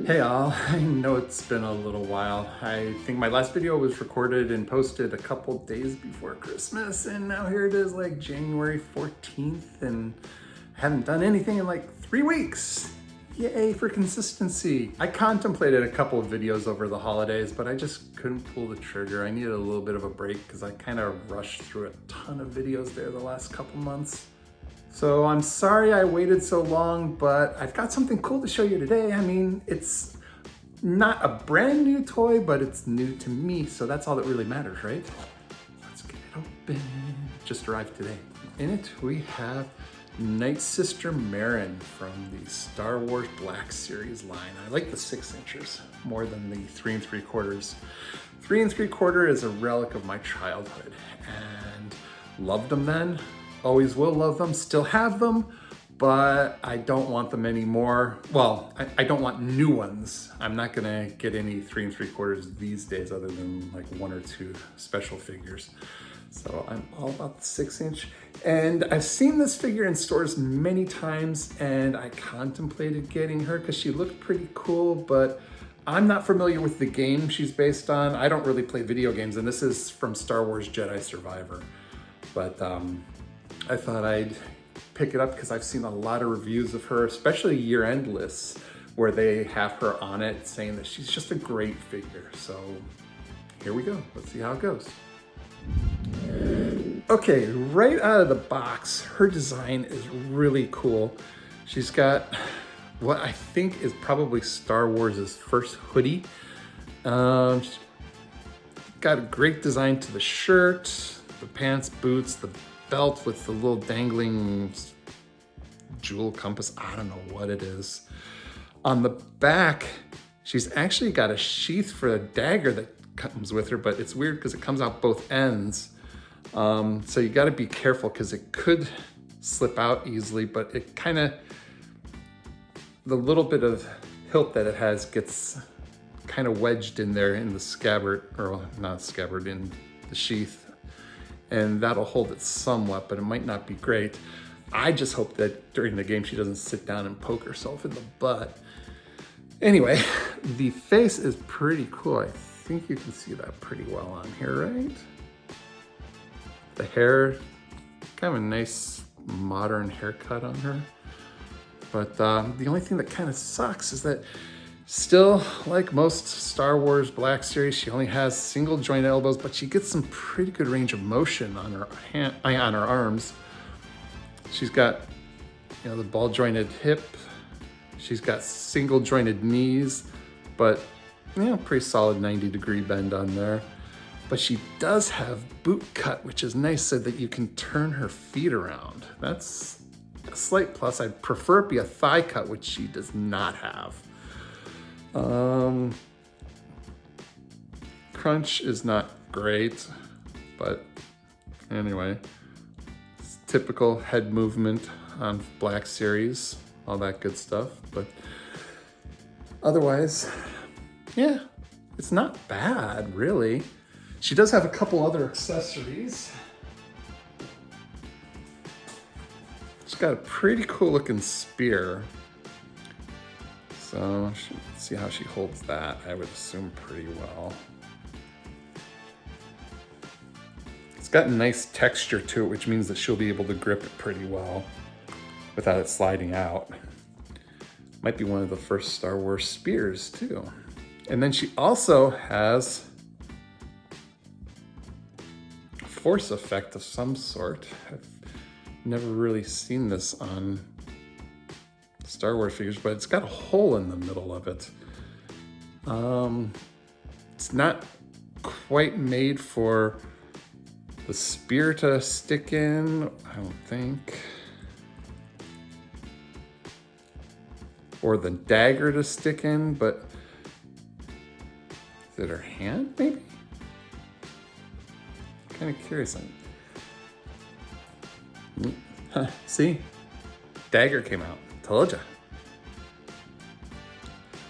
Hey all, I know it's been a little while. I think my last video was recorded and posted a couple days before Christmas, and now here it is like January 14th and I haven't done anything in like 3 weeks. Yay for consistency. I contemplated a couple of videos over the holidays, but I just couldn't pull the trigger. I needed a little bit of a break because I kind of rushed through a ton of videos there the last couple months. So I'm sorry I waited so long, but I've got something cool to show you today. I mean, it's not a brand new toy, but it's new to me, so that's all that really matters, right? Let's get it open. Just arrived today. In it, we have Nightsister Merrin from the Star Wars Black Series line. I like the 6 inches more than the 3 3/4. 3 3/4 is a relic of my childhood and loved them then. Always will love them, still have them, but I don't want them anymore. Well, I don't want new ones. I'm not gonna get any 3 3/4 these days other than like 1 or 2 special figures. So I'm all about the 6 inch. And I've seen this figure in stores many times and I contemplated getting her because she looked pretty cool, but I'm not familiar with the game she's based on. I don't really play video games, and this is from Star Wars Jedi Survivor. But I thought I'd pick it up because I've seen a lot of reviews of her, especially year-end lists, where they have her on it saying that she's just a great figure. So here we go. Let's see how it goes. Okay, right out of the box, her design is really cool. She's got what I think is probably Star Wars' first hoodie. She's got a great design to the shirt, the pants, boots, the belt with the little dangling jewel compass. I don't know what it is. On the back, she's actually got a sheath for a dagger that comes with her, but it's weird because it comes out both ends. So you got to be careful because it could slip out easily, but it kind of, the little bit of hilt that it has gets kind of wedged in there in the scabbard, or not scabbard, in the sheath. And that'll hold it somewhat, but it might not be great. I just hope that during the game she doesn't sit down and poke herself in the butt. Anyway, the face is pretty cool. I think you can see that pretty well on here, right? The hair, kind of a nice modern haircut on her. But the only thing that kind of sucks is that still, like most Star Wars Black Series, she only has single joint elbows, but she gets some pretty good range of motion on her on her arms. She's got, the ball jointed hip. She's got single jointed knees, but pretty solid 90-degree bend on there. But she does have boot cut, which is nice so that you can turn her feet around. That's a slight plus. I'd prefer it be a thigh cut, which she does not have. Crunch is not great, but anyway, it's typical head movement on Black Series, all that good stuff. But otherwise, yeah, it's not bad, really. She does have a couple other accessories. She's got a pretty cool looking spear. So let's see how she holds that. I would assume pretty well. It's got nice texture to it, which means that she'll be able to grip it pretty well without it sliding out. Might be one of the first Star Wars spears too. And then she also has a force effect of some sort. I've never really seen this on Star Wars figures, but it's got a hole in the middle of it. It's not quite made for the spear to stick in, I don't think. Or the dagger to stick in, but is it her hand, maybe? Kind of curious. See? Dagger came out. Told ya.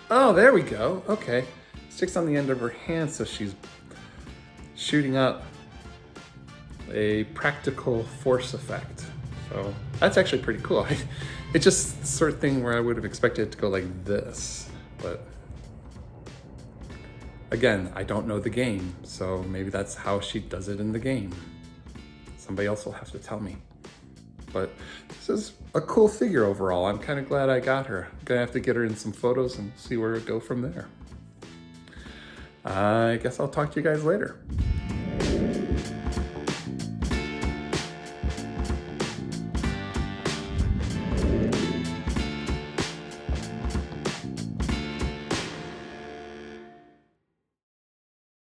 Oh, there we go. Okay. Sticks on the end of her hand, so she's shooting out a practical force effect. So that's actually pretty cool. It's just the sort of thing where I would have expected it to go like this, but Again, I don't know the game, so maybe that's how she does it in the game. Somebody else will have to tell me. But this is a cool figure overall. I'm kind of glad I got her. I'm gonna have to get her in some photos and see where it go from there. I guess I'll talk to you guys later.